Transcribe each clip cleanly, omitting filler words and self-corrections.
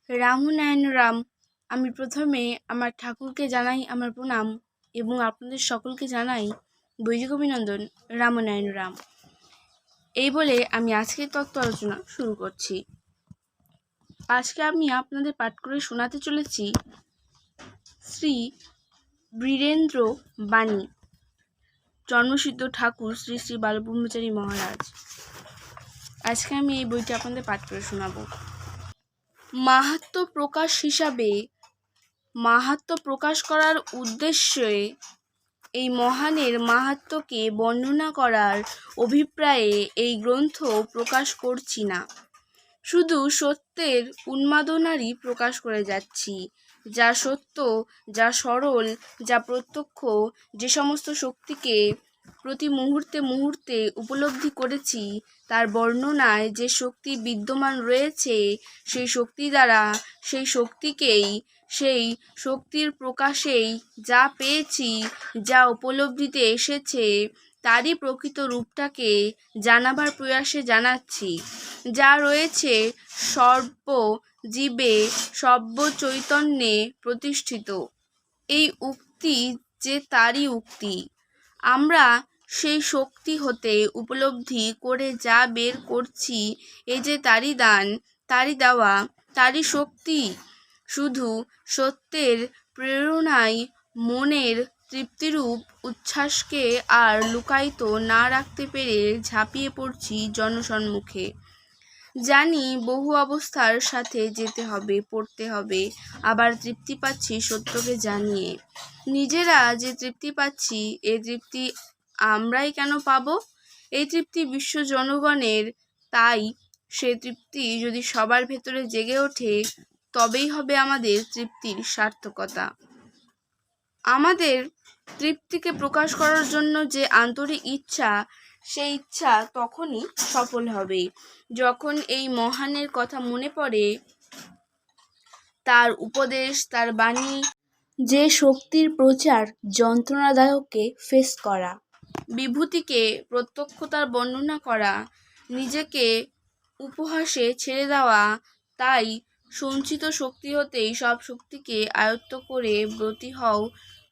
রামনারায়ণ রাম। আমি প্রথমে আমার ঠাকুরকে জানাই আমার প্রণাম এবং আপনাদের সকলকে জানাই বৈদিক অভিনন্দন। রামনারায়ণ রাম। এই বলে আমি আজকের তত্ত্ব আলোচনা শুরু করছি। আজকে আমি আপনাদের পাঠ করে শোনাতে চলেছি শ্রী বীরেন্দ্র বাণী, জন্মসিদ্ধ ঠাকুর শ্রী শ্রী বালব্রহ্মচারী মহারাজ। আজকে আমি এই বইটি আপনাদের পাঠ করে শোনাব। মাহাত্ম্য প্রকাশ হিসাবে মাহাত্ম্য প্রকাশ করার উদ্দেশ্যে এই মহানের মাহাত্ম্যকে বর্ণনা করার অভিপ্রায়ে এই গ্রন্থ প্রকাশ করছি না, শুধু সত্যের উন্মাদনারই প্রকাশ করে যাচ্ছি। যা সত্য, যা সরল, যা প্রত্যক্ষ, যে সমস্ত শক্তিকে প্রতি মুহূর্তে মুহূর্তে উপলব্ধি করেছি, তার বর্ণনায় যে শক্তি বিদ্যমান রয়েছে, সেই শক্তি দ্বারা সেই শক্তিকেই, সেই শক্তির প্রকাশেই যা পেয়েছি, যা উপলব্ধিতে এসেছে, তারই প্রকৃত রূপটাকে জানাবার প্রয়াসে জানাচ্ছি। যা রয়েছে সর্বজীবে, সর্ব চৈতন্যে প্রতিষ্ঠিত। এই উক্তি যে তারই উক্তি। আমরা সেই শক্তি হতে উপলব্ধি করে যা বের করছি, এ যে তারই দান, তারই দেওয়া, তারই শক্তি। শুধু সত্যের প্রেরণায় মনের তৃপ্তিরূপ উচ্ছ্বাসকে আর লুকায়িত না রাখতে পেরে ঝাঁপিয়ে পড়ছি জনসম্মুখে। জানি বহু অবস্থার সাথে যেতে হবে, পড়তে হবে, আবার তৃপ্তি পাচ্ছি সত্যকে জানিয়ে। নিজেরা যে তৃপ্তি পাচ্ছি, এই তৃপ্তি আমরাই কেন পাব? এই তৃপ্তি বিশ্ব জনগণের। তাই সে তৃপ্তি যদি সবার ভেতরে জেগে ওঠে, তবেই হবে আমাদের তৃপ্তির সার্থকতা। আমাদের তৃপ্তিকে প্রকাশ করার জন্য যে আন্তরিক ইচ্ছা, সেই ইচ্ছা তখনই সফল হবে যখন এই মহানের কথা মনে পড়ে, তার উপদেশ, তার বাণী, যে শক্তির প্রচার যন্ত্রণাদায়ককে ফেস করা, বিভূতিকে প্রত্যক্ষতার বর্ণনা করা, নিজেকে উপহাসে ছেড়ে দেওয়া। তাই সঞ্চিত শক্তি হতেই সব শক্তিকে আয়ত্ত করে ব্রতী হও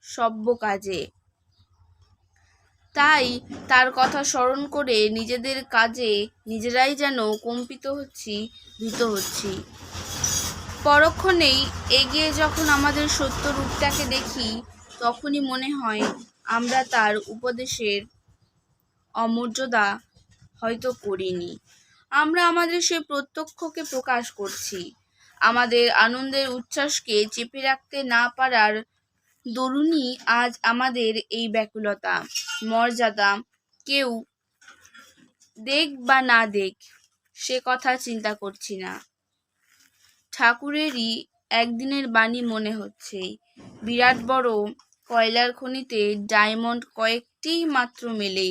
সব্য কাজে। তাই তার কথা স্মরণ করে নিজেদের কাজে নিজেরাই যেন কম্পিত হচ্ছি, ভীত হচ্ছি। পরক্ষণেই এগিয়ে যখন আমাদের সত্য রূপটাকে দেখি, তখনই মনে হয় আমরা তার উপদেশের অমর্যাদা হয়তো করিনি। আমরা আমাদের সেই প্রত্যক্ষকে প্রকাশ করছি। আমাদের আনন্দের উচ্ছ্বাসকে চেপে রাখতে না পারার দরুনই আজ আমাদের এই ব্যাকুলতা, মর্যাদা। কেউ দেখ বা না দেখ, সে কথা চিন্তা করছি না। ঠাকুরেরই একদিনের বাণী মনে হচ্ছে। বিরাট বড় কয়লার খনিতে ডায়মন্ড কয়েকটি মাত্র মেলে।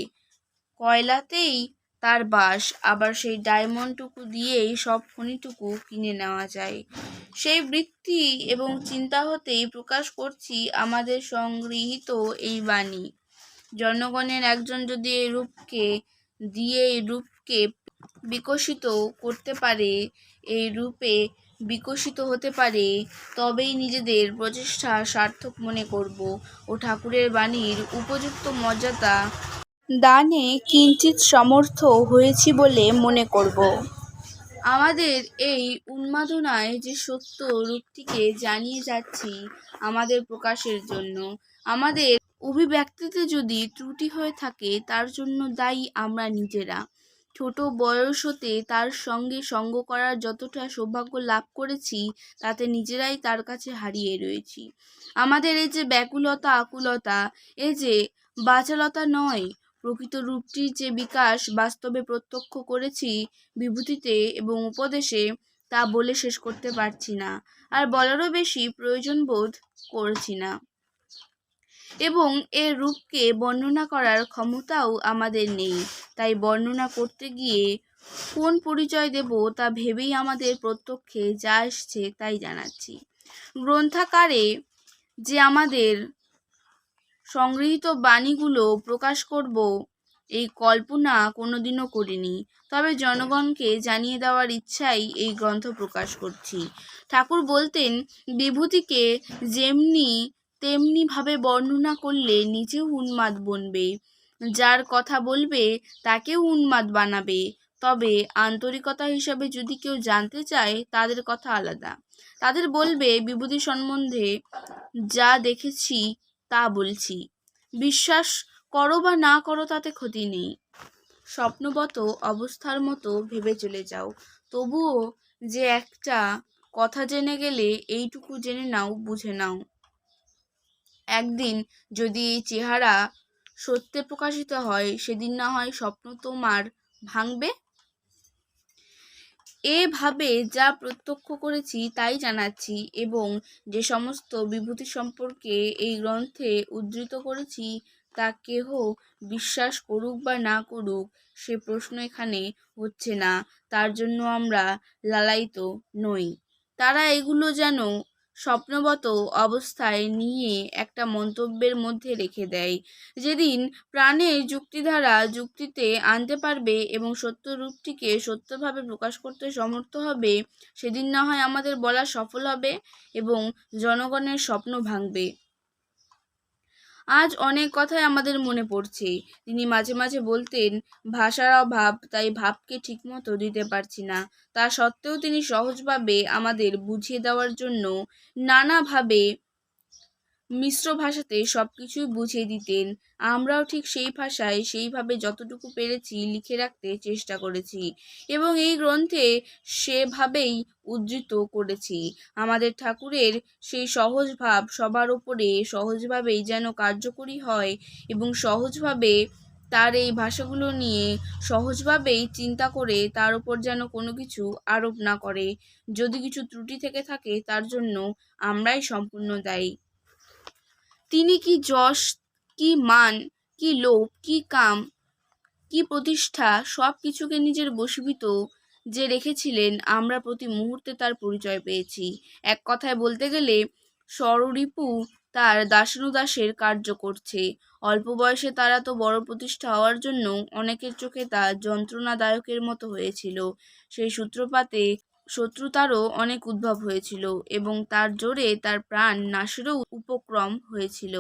কয়লাতেই তার বাস, আবার সেই ডায়মন্ডটুকু দিয়েই সব খনিটুকু কিনে নেওয়া যায়। সেই বৃত্তি এবং চিন্তা হতেই প্রকাশ করছি আমাদের সংগৃহীত এই বাণী। জনগণের একজন যদি এই রূপকে দিয়ে এই রূপকে বিকশিত করতে পারে, এই রূপে বিকশিত হতে পারে, তবেই নিজেদের প্রচেষ্টা সার্থক মনে করব ও ঠাকুরের বাণীর উপযুক্ত মর্যাদা দানে কিঞ্চিৎ সমর্থ হয়েছি বলে মনে করব। আমাদের এই উন্মাদনায় যে সত্য রূপটিকে জানিয়ে যাচ্ছি আমাদের প্রকাশের জন্য, আমাদের অভিব্যক্তিতে যদি ত্রুটি হয়ে থাকে, তার জন্য দায়ী আমরা নিজেরা। ছোট বয়স হতে তার সঙ্গে সঙ্গ করার যতটা সৌভাগ্য লাভ করেছি, তাতে নিজেরাই তার কাছে হারিয়ে রয়েছি। আমাদের এই যে ব্যাকুলতা, আকুলতা, এই যে বাচালতা নয়, প্রকৃত রূপটির যে বিকাশ বাস্তবে প্রত্যক্ষ করেছি বিভূতিতে এবং উপদেশে, তা বলে শেষ করতে পারছি না, আর বলারও বেশি প্রয়োজন বোধ করছি না। এবং এর রূপকে বর্ণনা করার ক্ষমতাও আমাদের নেই। তাই বর্ণনা করতে গিয়ে কোন পরিচয় দেব, তা ভেবেই আমাদের প্রত্যক্ষে যা আসছে তাই জানাচ্ছি। গ্রন্থাকারে যে আমাদের সংগৃহীত বাণীগুলো প্রকাশ করব, এই কল্পনা কোনোদিনও করিনি, তবে জনগণকে জানিয়ে দেওয়ার ইচ্ছাই এই গ্রন্থ প্রকাশ করছি। ঠাকুর বলতেন, বিভূতিকে যেমনি তেমনিভাবে বর্ণনা করলে নিজেও উন্মাদ বনবে, যার কথা বলবে তাকেও উন্মাদ বানাবে। তবে আন্তরিকতা হিসাবে যদি কেউ জানতে চায়, তাদের কথা আলাদা। তাদের বলবে, বিভূতি সম্বন্ধে যা দেখেছি তা বলছি, বিশ্বাস করো বা না করো তাতে ক্ষতি নেই। স্বপ্নবত অবস্থার মতো ভেবে চলে যাও, তবুও যে একটা কথা জেনে গেলে এইটুকু জেনে নাও, বুঝে নাও, একদিন যদি এই চেহারা সত্যে প্রকাশিত হয়, সেদিন না হয় স্বপ্ন তোমার ভাঙবে। এভাবে যা প্রত্যক্ষ করেছি তাই জানাচ্ছি, এবং যে সমস্ত বিভূতি সম্পর্কে এই গ্রন্থে উদ্ধৃত করেছি তা কেহ বিশ্বাস করুক বা না করুক, সে প্রশ্ন এখানে হচ্ছে না। তার জন্য আমরা লালায়িত নই। তারা এগুলো যেন স্বপ্নবত অবস্থায় নিয়ে একটা মন্তব্যের মধ্যে রেখে দেয়। যেদিন প্রাণের যুক্তিধারা যুক্তিতে আনতে পারবে এবং সত্য রূপটিকে সত্যভাবে প্রকাশ করতে সমর্থ হবে, সেদিন না হয় আমাদের বলা সফল হবে এবং জনগণের স্বপ্ন ভাঙবে। আজ অনেক কথাই আমাদের মনে পড়ছে। তিনি মাঝে মাঝে বলতেন, ভাষার অভাব, তাই ভাবকে ঠিকমতো দিতে পারছি না। তা সত্ত্বেও তিনি সহজভাবে আমাদের বুঝিয়ে দেওয়ার জন্য নানাভাবে মিশ্র ভাষাতে সব কিছুই বুঝিয়ে দিতেন। আমরাও ঠিক সেই ভাষায় সেইভাবে যতটুকু পেরেছি লিখে রাখতে চেষ্টা করেছি এবং এই গ্রন্থে সেভাবেই উদ্ধৃত করেছি। আমাদের ঠাকুরের সেই সহজ ভাব সবার ওপরে সহজভাবেই যেন কার্যকরী হয় এবং সহজভাবে তার এই ভাষাগুলো নিয়ে সহজভাবেই চিন্তা করে তার উপর যেন কোনো কিছু আরোপ না করে। যদি কিছু ত্রুটি থেকে থাকে, তার জন্য আমরাই সম্পূর্ণ দায়ী। তিনি কি যশ, কি মান, কি লোভ, কি কাম, কি প্রতিষ্ঠা, সব কিছুকে নিজের বশীভূত যে রেখেছিলেন, আমরা প্রতি মুহূর্তে তার পরিচয় পেয়েছি। এক কথায় বলতে গেলে ষড়রিপু তার দাসানুদাসের কার্য করছে। অল্প বয়সে তারা তো বড় প্রতিষ্ঠা হওয়ার জন্য অনেকের চোখে তা যন্ত্রণাদায়কের মতো হয়েছিল। সেই সূত্রপাতে শত্রুতারও অনেক উদ্ভব হয়েছিল এবং তার জোরে তার প্রাণ নাশেরও উপক্রম হয়েছিল।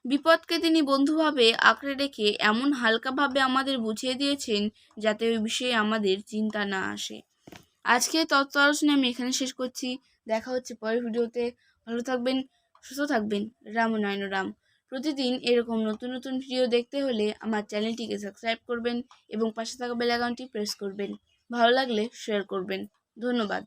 বিপদকে তিনি বন্ধুভাবে আঁকড়ে রেখে এমন হালকাভাবে আমাদের বুঝিয়ে দিয়েছেন, যাতে ওই বিষয়ে আমাদের চিন্তা না আসে। আজকে তত্ত্ব আলোচনা আমি এখানে শেষ করছি। দেখা হচ্ছে পরের ভিডিওতে। ভালো থাকবেন, সুস্থ থাকবেন। রাম ও নয়ন রাম। প্রতিদিন এরকম নতুন নতুন ভিডিও দেখতে হলে আমার চ্যানেলটিকে সাবস্ক্রাইব করবেন এবং পাশে থাকা বেল আইকনটি প্রেস করবেন। ভালো লাগলে শেয়ার করবেন। ধন্যবাদ।